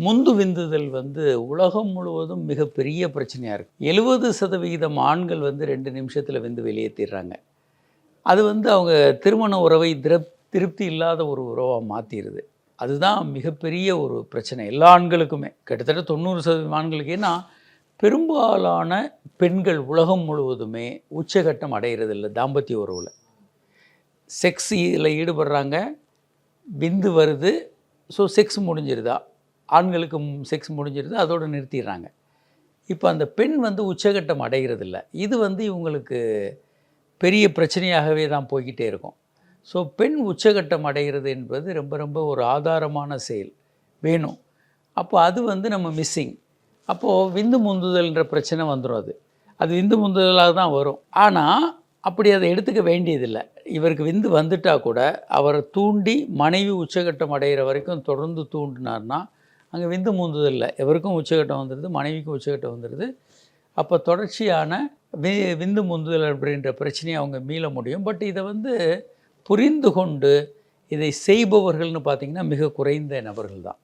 முந்து விந்துதல் உலகம் முழுவதும் மிகப்பெரிய பிரச்சனையாக இருக்குது. 70% ஆண்கள் 2 நிமிஷத்தில் விந்து வெளியேற்றிடுறாங்க. அது அவங்க திருமண உறவை திருப்தி இல்லாத ஒரு உறவாக மாற்றிடுது. அதுதான் மிகப்பெரிய ஒரு பிரச்சனை எல்லா ஆண்களுக்குமே. கிட்டத்தட்ட 90% ஆண்களுக்கு. ஏன்னா பெரும்பாலான பெண்கள் உலகம் முழுவதுமே உச்சகட்டம் அடைகிறதில்லை தாம்பத்திய உறவில். செக்ஸில் ஈடுபடுறாங்க, விந்து வருது, ஸோ செக்ஸ் முடிஞ்சிருதா, ஆண்களுக்கு செக்ஸ் முடிஞ்சிருது, அதோடு நிறுத்திடுறாங்க. இப்போ அந்த பெண் உச்சகட்டம் அடைகிறதில்ல. இது இவங்களுக்கு பெரிய பிரச்சனையாகவே தான் போய்கிட்டே இருக்கும். ஸோ பெண் உச்சகட்டம் அடைகிறது என்பது ரொம்ப ரொம்ப ஒரு ஆதாரமான செயல் வேணும். அப்போ அது நம்ம மிஸ்ஸிங். அப்போது விந்து முந்துதல்ன்ற பிரச்சனை வந்துடும். அது விந்து முந்துதலாக தான் வரும். ஆனால் அப்படி அதை எடுத்துக்க வேண்டியதில்லை. இவருக்கு விந்து வந்துட்டால் கூட அவரை தூண்டி மனைவி உச்சகட்டம் அடைகிற வரைக்கும் தொடர்ந்து தூண்டினார்னா அங்கே விந்து முந்துதலில் எவருக்கும் உச்சகட்டம் வந்துடுது, மனைவிக்கும் உச்சகட்டம் வந்துடுது. அப்போ தொடர்ச்சியான விந்து முந்துதல் அப்படின்ற பிரச்சனையை அவங்க மீள முடியும். பட் இதை புரிந்து கொண்டு இதை செய்பவர்கள்னு பார்த்திங்கன்னா மிக குறைந்த நபர்கள் தான்.